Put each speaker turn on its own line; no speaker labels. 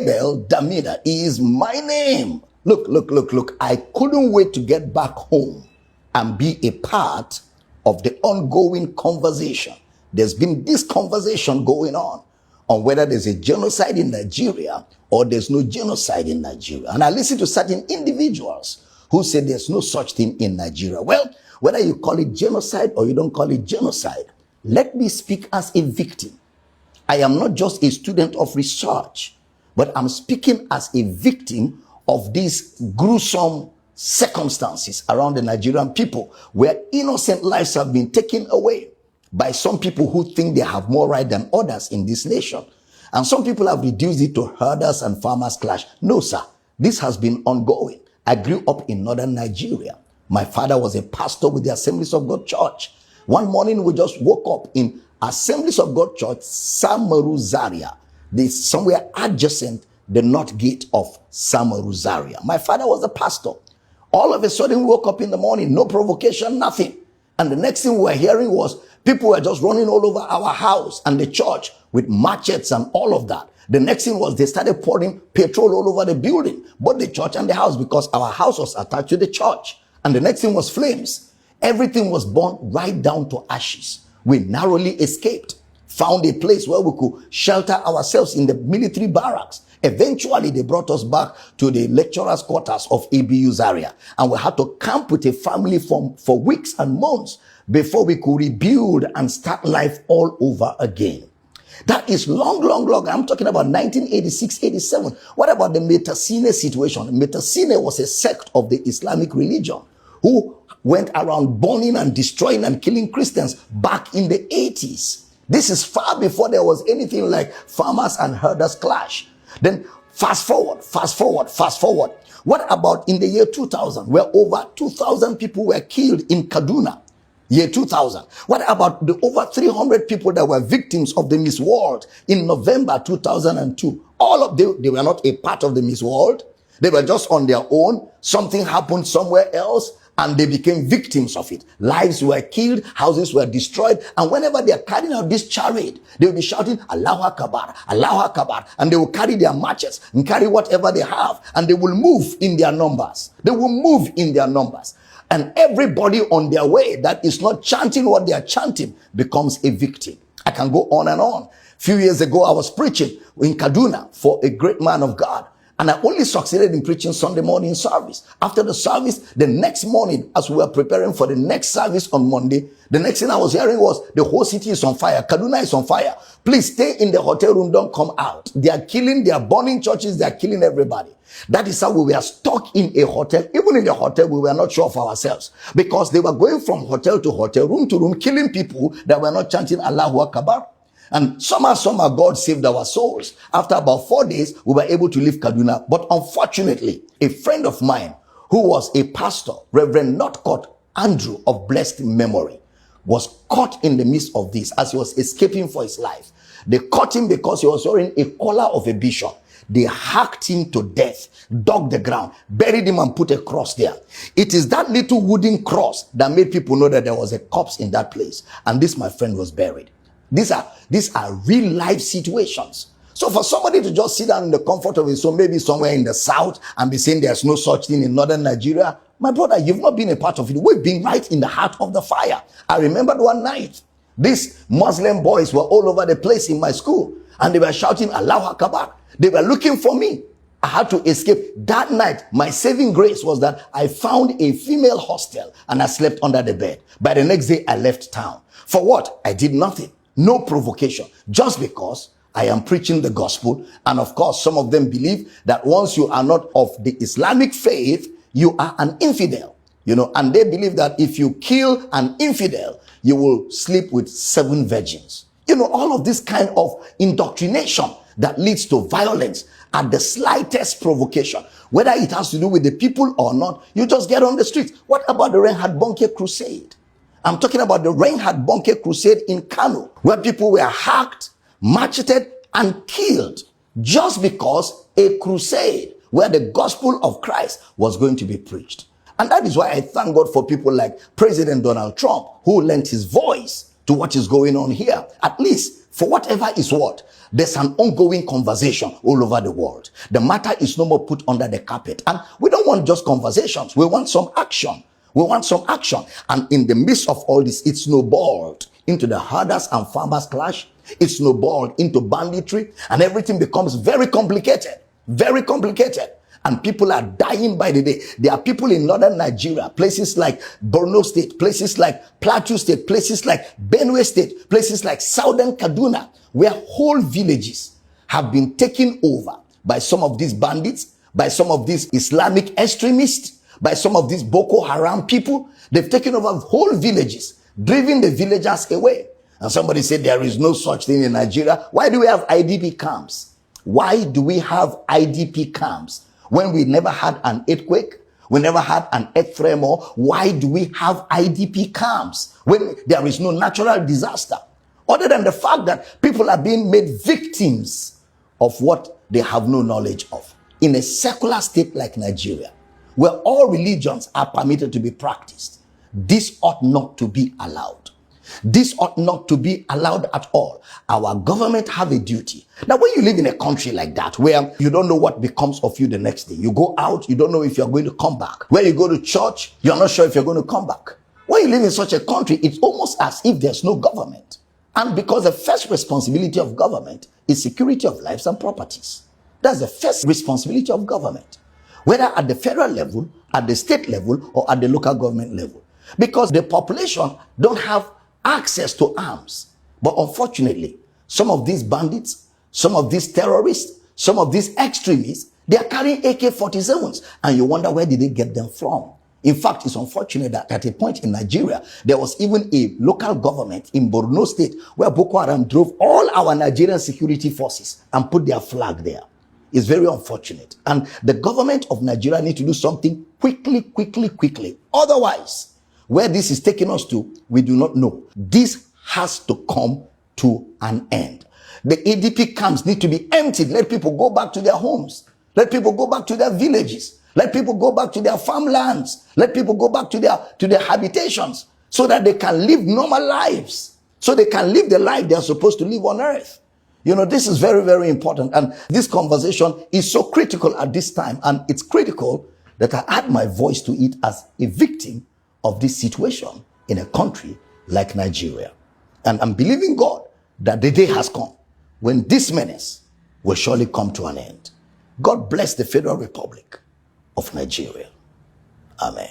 Abel, Damina is my name. Look. I couldn't wait to get back home and be a part of the ongoing conversation. There's been this conversation going on whether there's a genocide in Nigeria or there's no genocide in Nigeria. And I listen to certain individuals who say there's no such thing in Nigeria. Well, whether you call it genocide or you don't call it genocide, let me speak as a victim. I am not just a student of research, but I'm speaking as a victim of these gruesome circumstances around the Nigerian people, where innocent lives have been taken away by some people who think they have more right than others in this nation. And some people have reduced it to herders and farmers clash. No, sir, this has been ongoing. I grew up in northern Nigeria. My father was a pastor with the Assemblies of God Church. One morning we just woke up in Assemblies of God Church, Samaru Zaria, somewhere adjacent the north gate of Samaru Zaria. My father was a pastor. All of a sudden we woke up in the morning, no provocation, nothing. And the next thing we were hearing was people were just running all over our house and the church with machetes and all of that. The next thing was they started pouring petrol all over the building, both the church and the house, because our house was attached to the church. And the next thing was flames. Everything was burned right down to ashes. We narrowly escaped, found a place where we could shelter ourselves in the military barracks. Eventually, they brought us back to the lecturers' quarters of ABU Zaria. And we had to camp with a family for weeks and months before we could rebuild and start life all over again. That is long. I'm talking about 1986, 87. What about the Metasine situation? Metasine was a sect of the Islamic religion who went around burning and destroying and killing Christians back in the 80s. This is far before there was anything like farmers and herders clash. Then fast forward. What about in the year 2000, where over 2,000 people were killed in Kaduna? Year 2000. What about the over 300 people that were victims of the Miss World in November 2002? All of them, they were not a part of the Miss World. They were just on their own. Something happened somewhere else and they became victims of it. Lives were killed, houses were destroyed. And whenever they are carrying out this charade, they will be shouting, Allahu Akbar, Allahu Akbar. And they will carry their matches and carry whatever they have. And they will move in their numbers. And everybody on their way that is not chanting what they are chanting becomes a victim. I can go on and on. A few years ago, I was preaching in Kaduna for a great man of God. And I only succeeded in preaching Sunday morning service. After the service, the next morning, as we were preparing for the next service on Monday, the next thing I was hearing was the whole city is on fire. Kaduna is on fire. Please stay in the hotel room. Don't come out. They are killing, they are burning churches. They are killing everybody. That is how we were stuck in a hotel. Even in the hotel, we were not sure of ourselves because they were going from hotel to hotel, room to room, killing people that were not chanting Allahu Akbar. And somehow God saved our souls. After about 4 days, we were able to leave Kaduna. But unfortunately, a friend of mine who was a pastor, Reverend Northcote Andrew of blessed memory, was caught in the midst of this as he was escaping for his life. They caught him because he was wearing a collar of a bishop. They hacked him to death, dug the ground, buried him and put a cross there. It is that little wooden cross that made people know that there was a corpse in that place. And this, my friend, was buried. These are real life situations. So for somebody to just sit down in the comfort of his home, maybe somewhere in the south, and be saying there's no such thing in northern Nigeria, my brother, you've not been a part of it. We've been right in the heart of the fire. I remembered one night, these Muslim boys were all over the place in my school, and they were shouting Allahu Akbar. They were looking for me. I had to escape. That night, my saving grace was that I found a female hostel and I slept under the bed. By the next day, I left town. For what? I did nothing. No provocation. Just because I am preaching the gospel. And of course, some of them believe that once you are not of the Islamic faith, you are an infidel. And they believe that if you kill an infidel, you will sleep with 7 virgins. All of this kind of indoctrination that leads to violence at the slightest provocation. Whether it has to do with the people or not, you just get on the streets. What about the Reinhard Bonnke crusade? I'm talking about the Reinhard Bonnke crusade in Kano, where people were hacked, macheted, and killed just because a crusade where the gospel of Christ was going to be preached. And that is why I thank God for people like President Donald Trump, who lent his voice to to what is going on here. At least, for whatever is what, there's an ongoing conversation all over the world. The matter is no more put under the carpet. And we don't want just conversations. We want some action. We want some action. And in the midst of all this, it snowballed into the herders and farmers clash. It snowballed into banditry, and everything becomes very complicated. Very complicated. And people are dying by the day. There are people in northern Nigeria, places like Borno State, places like Plateau State, places like Benue State, places like southern Kaduna, where whole villages have been taken over by some of these bandits, by some of these Islamic extremists, by some of these Boko Haram people. They've taken over whole villages, driven the villagers away. And somebody said there is no such thing in Nigeria. Why do we have IDP camps? Why do we have IDP camps? When we never had an earthquake, we never had an earth tremor, why do we have IDP camps when there is no natural disaster? Other than the fact that people are being made victims of what they have no knowledge of. In a secular state like Nigeria, where all religions are permitted to be practiced, this ought not to be allowed. This ought not to be allowed at all. Our government have a duty. Now, when you live in a country like that, where you don't know what becomes of you the next day, you go out, you don't know if you're going to come back. When you go to church, you're not sure if you're going to come back. When you live in such a country, it's almost as if there's no government. And because the first responsibility of government is security of lives and properties. That's the first responsibility of government, whether at the federal level, at the state level, or at the local government level. Because the population don't have access to arms. But unfortunately, some of these bandits, some of these terrorists, some of these extremists, they are carrying AK-47s. And you wonder, where did they get them from? In fact, it's unfortunate that at a point in Nigeria, there was even a local government in Borno State where Boko Haram drove all our Nigerian security forces and put their flag there. It's very unfortunate. And the government of Nigeria needs to do something quickly. Otherwise, where this is taking us to, we do not know. This has to come to an end. The ADP camps need to be emptied. Let people go back to their homes. Let people go back to their villages. Let people go back to their farmlands. Let people go back to their habitations so that they can live normal lives. So they can live the life they are supposed to live on earth. You know, this is very important. And this conversation is so critical at this time. And it's critical that I add my voice to it as a victim of this situation in a country like Nigeria. And I'm believing God that the day has come when this menace will surely come to an end. God bless the Federal Republic of Nigeria. Amen.